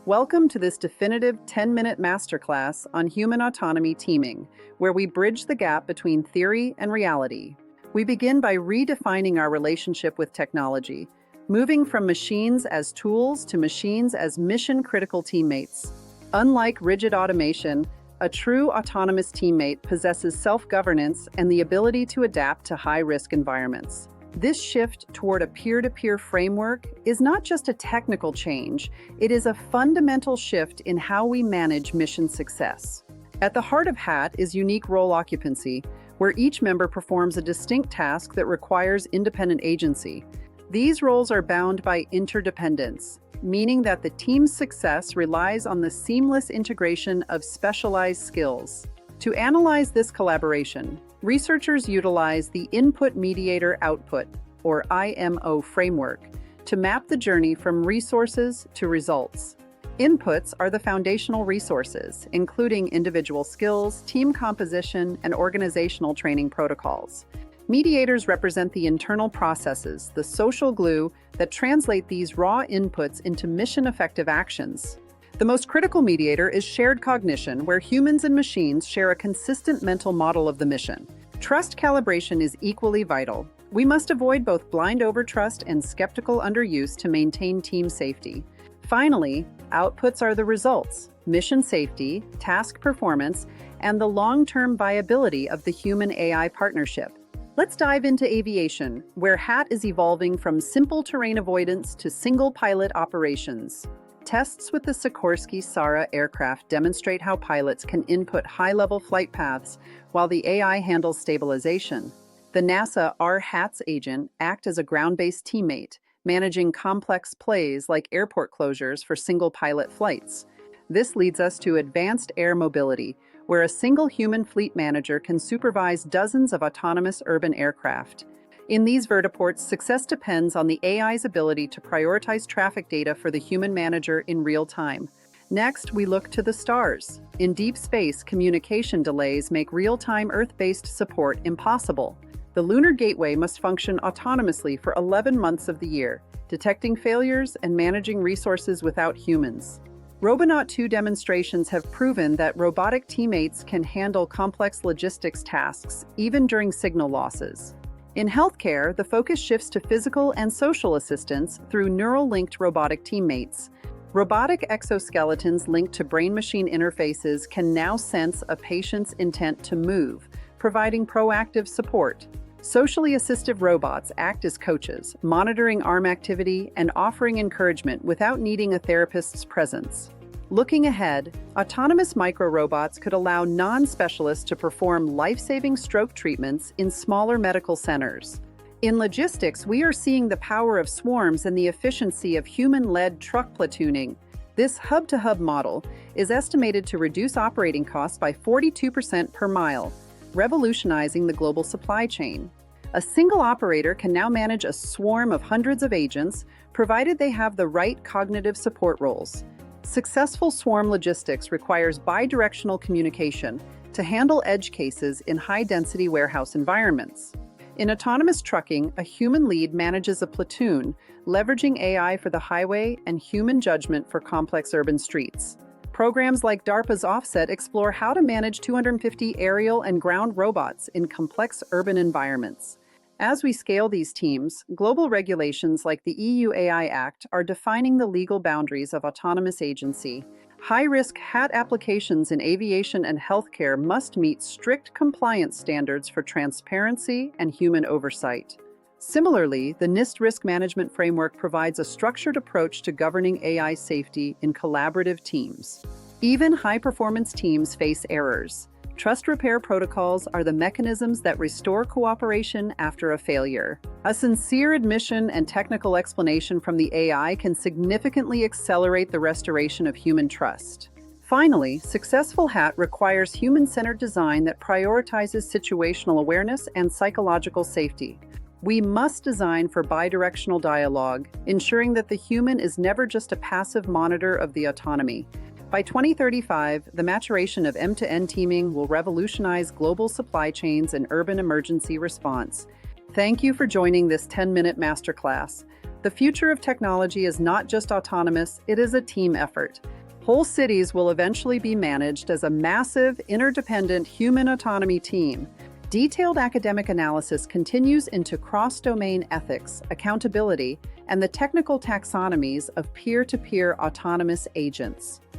Welcome to this definitive 10-minute masterclass on human autonomy teaming, where we bridge the gap between theory and reality. We begin by redefining our relationship with technology, moving from machines as tools to machines as mission-critical teammates. Unlike rigid automation, a true autonomous teammate possesses self-governance and the ability to adapt to high-risk environments. This shift toward a peer-to-peer framework is not just a technical change, it is a fundamental shift in how we manage mission success. At the heart of HAT is unique role occupancy, where each member performs a distinct task that requires independent agency. These roles are bound by interdependence, meaning that the team's success relies on the seamless integration of specialized skills. To analyze this collaboration, researchers utilize the Input Mediator Output, or IMO framework, to map the journey from resources to results. Inputs are the foundational resources, including individual skills, team composition, and organizational training protocols. Mediators represent the internal processes, the social glue that translate these raw inputs into mission-effective actions. The most critical mediator is shared cognition, where humans and machines share a consistent mental model of the mission. Trust calibration is equally vital. We must avoid both blind overtrust and skeptical underuse to maintain team safety. Finally, outputs are the results: mission safety, task performance, and the long-term viability of the human-AI partnership. Let's dive into aviation, where HAT is evolving from simple terrain avoidance to single-pilot operations. Tests with the Sikorsky-Sara aircraft demonstrate how pilots can input high-level flight paths while the AI handles stabilization. The NASA RHATS agent acts as a ground-based teammate, managing complex plays like airport closures for single-pilot flights. This leads us to advanced air mobility, where a single human fleet manager can supervise dozens of autonomous urban aircraft. In these vertiports, success depends on the AI's ability to prioritize traffic data for the human manager in real time. Next, we look to the stars. In deep space, communication delays make real-time Earth-based support impossible. The Lunar Gateway must function autonomously for 11 months of the year, detecting failures and managing resources without humans. Robonaut 2 demonstrations have proven that robotic teammates can handle complex logistics tasks, even during signal losses. In healthcare, the focus shifts to physical and social assistance through neural-linked robotic teammates. Robotic exoskeletons linked to brain-machine interfaces can now sense a patient's intent to move, providing proactive support. Socially assistive robots act as coaches, monitoring arm activity and offering encouragement without needing a therapist's presence. Looking ahead, autonomous microrobots could allow non-specialists to perform life-saving stroke treatments in smaller medical centers. In logistics, we are seeing the power of swarms and the efficiency of human-led truck platooning. This hub-to-hub model is estimated to reduce operating costs by 42% per mile, revolutionizing the global supply chain. A single operator can now manage a swarm of hundreds of agents, provided they have the right cognitive support roles. Successful swarm logistics requires bidirectional communication to handle edge cases in high-density warehouse environments. In autonomous trucking, a human lead manages a platoon, leveraging AI for the highway and human judgment for complex urban streets. Programs like DARPA's Offset explore how to manage 250 aerial and ground robots in complex urban environments. As we scale these teams, global regulations like the EU AI Act are defining the legal boundaries of autonomous agency. High-risk HAT applications in aviation and healthcare must meet strict compliance standards for transparency and human oversight. Similarly, the NIST Risk Management Framework provides a structured approach to governing AI safety in collaborative teams. Even high-performance teams face errors. Trust repair protocols are the mechanisms that restore cooperation after a failure. A sincere admission and technical explanation from the AI can significantly accelerate the restoration of human trust. Finally, successful HAT requires human-centered design that prioritizes situational awareness and psychological safety. We must design for bidirectional dialogue, ensuring that the human is never just a passive monitor of the autonomy. By 2035, the maturation of end-to-end teaming will revolutionize global supply chains and urban emergency response. Thank you for joining this 10-minute masterclass. The future of technology is not just autonomous, it is a team effort. Whole cities will eventually be managed as a massive, interdependent human autonomy team. Detailed academic analysis continues into cross-domain ethics, accountability, and the technical taxonomies of peer-to-peer autonomous agents.